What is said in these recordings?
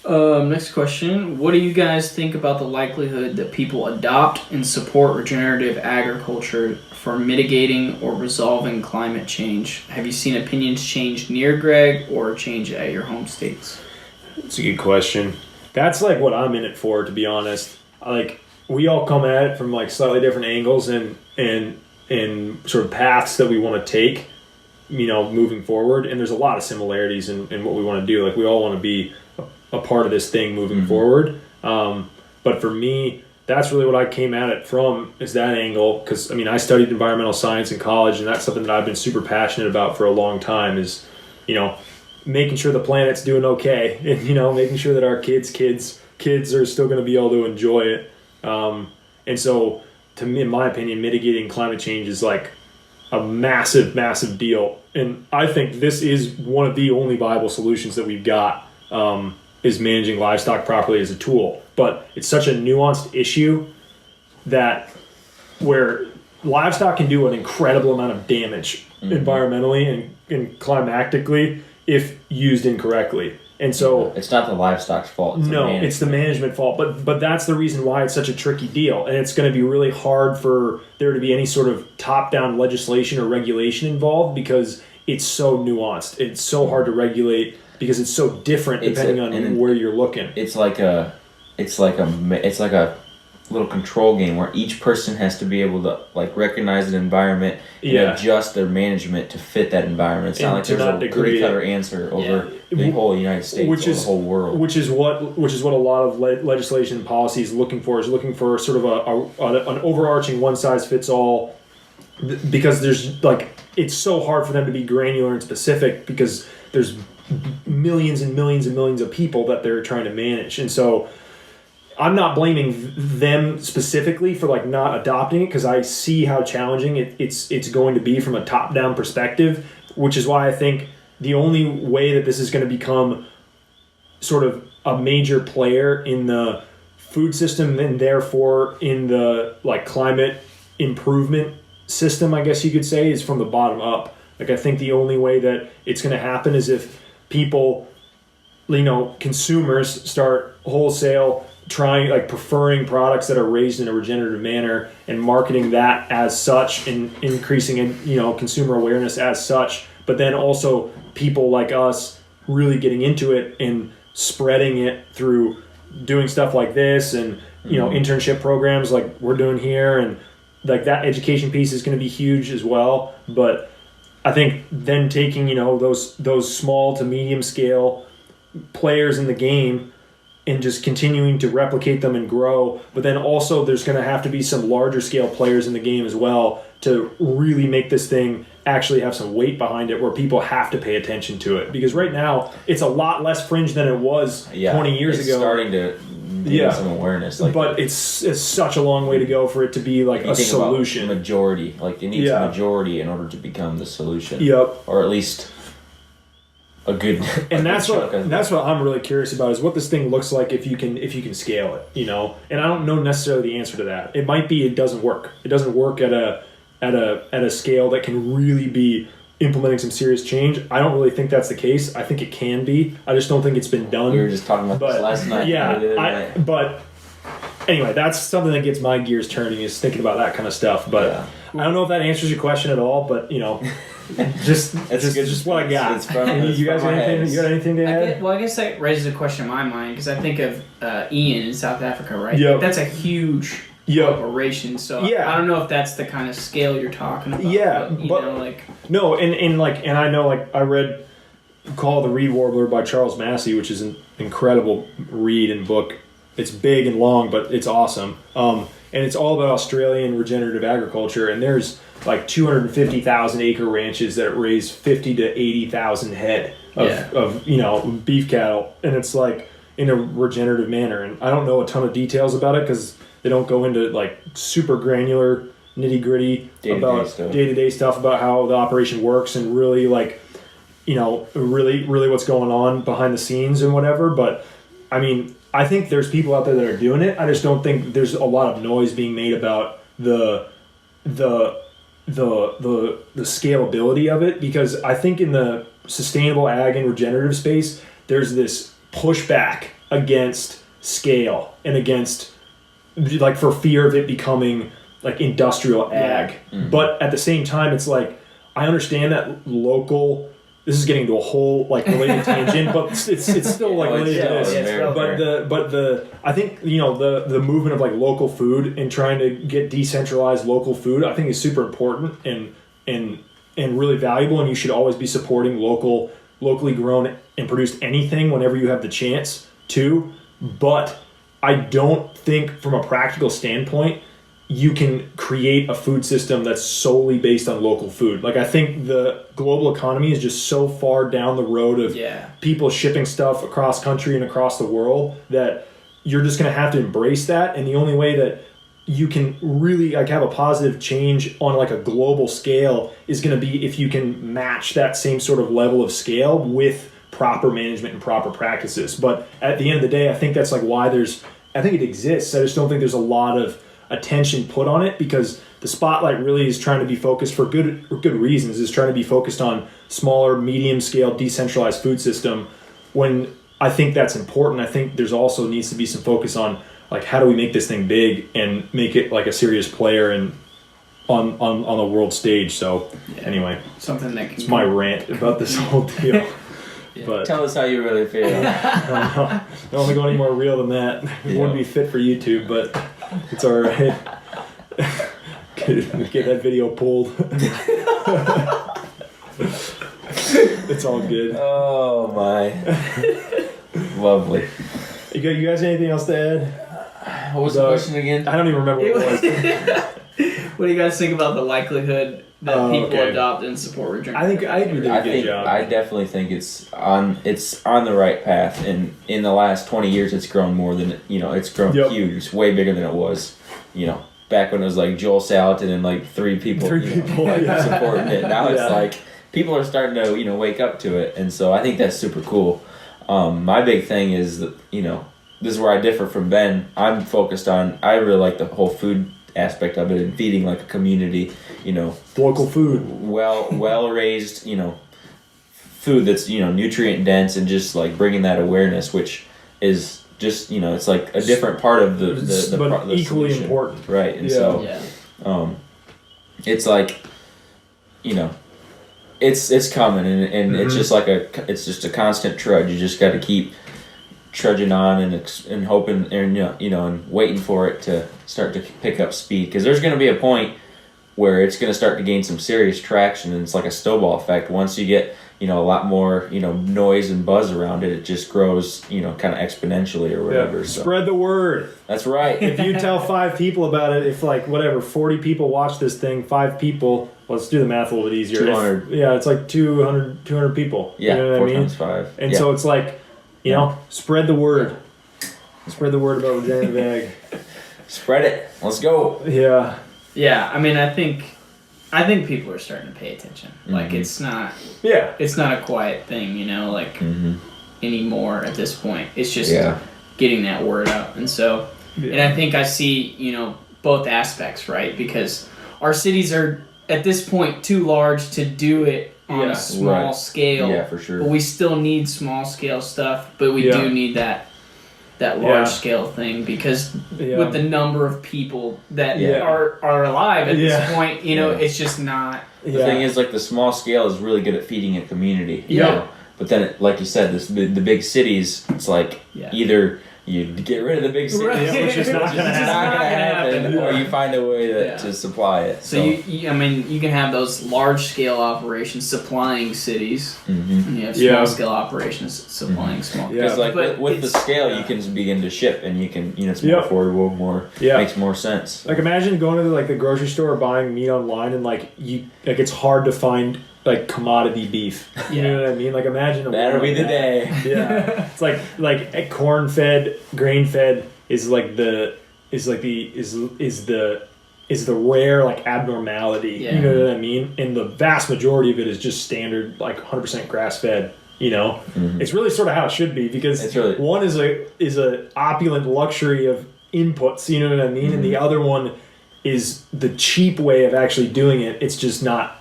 Next question. What do you guys think about the likelihood that people adopt and support regenerative agriculture for mitigating or resolving climate change? Have you seen opinions change near Greg or change at your home states? It's a good question. That's like what I'm in it for, to be honest. Like, we all come at it from like slightly different angles and sort of paths that we want to take, moving forward. And there's a lot of similarities in what we want to do. Like, we all want to be a part of this thing moving forward. But for me, that's really what I came at it from, is that angle. Because, I studied environmental science in college, and that's something that I've been super passionate about for a long time is, making sure the planet's doing okay, and, making sure that our kids are still going to be able to enjoy it. And so, to me, in my opinion, mitigating climate change is like a massive, massive deal. And I think this is one of the only viable solutions that we've got, is managing livestock properly as a tool. But it's such a nuanced issue that where livestock can do an incredible amount of damage environmentally and climatically if used incorrectly. And so it's not the livestock's fault. It's the management fault. But that's the reason why it's such a tricky deal. And it's going to be really hard for there to be any sort of top-down legislation or regulation involved because it's so nuanced. It's so hard to regulate because it's so different depending on where you're looking. It's like a little control game where each person has to be able to like recognize an environment and adjust their management to fit that environment. It's not like there's a cookie cutter answer over the whole United States or the whole world. Which is what a lot of legislation and policy is looking for. Is looking for sort of an overarching one size fits all, because there's like it's so hard for them to be granular and specific because there's millions and millions and millions of people that they're trying to manage. And so I'm not blaming them specifically for like not adopting it because I see how challenging it's going to be from a top-down perspective, which is why I think the only way that this is going to become sort of a major player in the food system and therefore in the like climate improvement system, I guess you could say, is from the bottom up. Like, I think the only way that it's going to happen is if people, consumers start wholesale preferring products that are raised in a regenerative manner and marketing that as such and increasing consumer awareness as such, but then also people like us really getting into it and spreading it through doing stuff like this and internship programs like we're doing here, and like that education piece is going to be huge as well. But I think then taking those small to medium scale players in the game and just continuing to replicate them and grow, but then also there's going to have to be some larger scale players in the game as well to really make this thing actually have some weight behind it where people have to pay attention to it. Because right now it's a lot less fringe than it was 20 years ago. It's starting to gain some awareness. But it's such a long way to go for it to be like a solution. Majority, like it needs a majority in order to become the solution. Yep. Or at least a good. And that's what I'm really curious about is what this thing looks like if you can scale it, And I don't know necessarily the answer to that. It might be it doesn't work. It doesn't work at a scale that can really be implementing some serious change. I don't really think that's the case. I think it can be. I just don't think it's been done. We were just talking about this last night. Yeah, but anyway, that's something that gets my gears turning is thinking about that kind of stuff. But I don't know if that answers your question at all. But just what I got. You guys got anything to add? I guess that raises a question in my mind because I think of Ian in South Africa, right? Yep. That's a huge operation. So I don't know if that's the kind of scale you're talking about. Yeah, but no, and I know I read Call of the Reed Warbler by Charles Massey, which is an incredible read and book. It's big and long, but it's awesome. And it's all about Australian regenerative agriculture, and there's like 250,000 acre ranches that raise 50 to 80,000 head of beef cattle, and it's like in a regenerative manner. And I don't know a ton of details about it because they don't go into like super granular nitty gritty about day-to-day stuff about how the operation works and really really what's going on behind the scenes and whatever. But I think there's people out there that are doing it. I just don't think there's a lot of noise being made about the scalability of it, because I think in the sustainable ag and regenerative space, there's this push back against scale and against, like, for fear of it becoming like industrial ag. But at the same time, it's like, I understand that local, this is getting to a whole like related tangent, but it's still like related to this. But I think, you know, the movement of like local food and trying to get decentralized local food, I think is super important and really valuable, and you should always be supporting locally grown and produced anything whenever you have the chance to. But I don't think from a practical standpoint you can create a food system that's solely based on local food. Like, I think the global economy is just so far down the road of people shipping stuff across country and across the world that you're just going to have to embrace that. And the only way that you can really like have a positive change on like a global scale is going to be if you can match that same sort of level of scale with proper management and proper practices. But at the end of the day, I think that's like why I think it exists. I just don't think there's a lot of attention put on it, because the spotlight really is trying to be focused for good reasons, is trying to be focused on smaller, medium scale, decentralized food system, when I think that's important. I think there's also needs to be some focus on like, how do we make this thing big and make it like a serious player and on the world stage. So anyway, something that it's my rant about this whole deal. But tell us how you really feel. I don't think go any more real than that. It wouldn't be fit for YouTube, but it's all right. Get that video pulled. It's all good. Oh my. Lovely. You guys anything else to add? What was the question again? I don't even remember what it was. What do you guys think about the likelihood that people adopt and support regenerative? I think we did a good job. I definitely think it's on the right path, and in the last 20 years it's grown more than, you know, it's grown huge. It's way bigger than it was, you know, back when it was like Joel Salatin and like three people supporting it. Now it's like people are starting to, you know, wake up to it, and so I think that's super cool. My big thing is that, you know, this is where I differ from Ben. I'm focused on, I really like the whole food aspect of it and feeding like a community, you know, local food, well raised, you know, food that's, you know, nutrient dense, and just like bringing that awareness, which is just, you know, it's like a different part of the equally solution. Important, right? And so it's like, you know, it's coming, and it's just like it's just a constant trudge. You just got to keep trudging on and hoping, and you know, and waiting for it to start to pick up speed, because there's going to be a point where it's going to start to gain some serious traction, and it's like a snowball effect. Once you get, you know, a lot more, you know, noise and buzz around it, it just grows, you know, kind of exponentially or whatever. Yeah. So. Spread the word. That's right. If you tell 5 people about it, if like whatever 40 people watch this thing, 5 people, let's do the math a little bit easier. 200. It's like 200 people. Yeah, you know what 4 I mean? times 5. And so it's like, you know, spread the word. Spread the word about regenerative ag. Spread it. Let's go. Yeah. Yeah, I mean, I think people are starting to pay attention. Like, it's not a quiet thing, you know, like anymore at this point. It's just getting that word out. And so, and I think I see, you know, both aspects, right? Because our cities are at this point too large to do it on a small scale. Yeah, for sure. But we still need small scale stuff, but we do need that large scale thing, because with the number of people that are alive at this point, you know, it's just not. The thing is, like, the small scale is really good at feeding a community. You know? But then, like you said, the big cities, it's like either you get rid of the big cities, which is not going to happen, or you find a way to supply it. So I mean, you can have those large scale operations supplying cities, and you have small scale operations supplying small. Because like with the scale, you can begin to ship, and you can, you know, it's more affordable, makes more sense. Like, imagine going to like the grocery store or buying meat online, and like it's hard to find like commodity beef. You know what I mean? Like, imagine that'll be the day. Yeah. It's like corn fed, grain fed is the rare like abnormality. You know what I mean? And the vast majority of it is just standard, like 100% grass fed. You know, it's really sort of how it should be, because one is a opulent luxury of inputs. You know what I mean? And the other one is the cheap way of actually doing it. It's just not.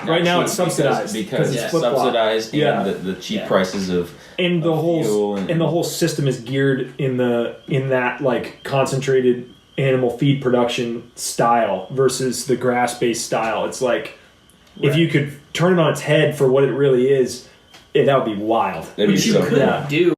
Right now it's subsidized because it's subsidized, and the cheap prices of and the whole system is geared in that like concentrated animal feed production style versus the grass-based style. It's like if you could turn it on its head for what it really is, that would be wild. Which you could do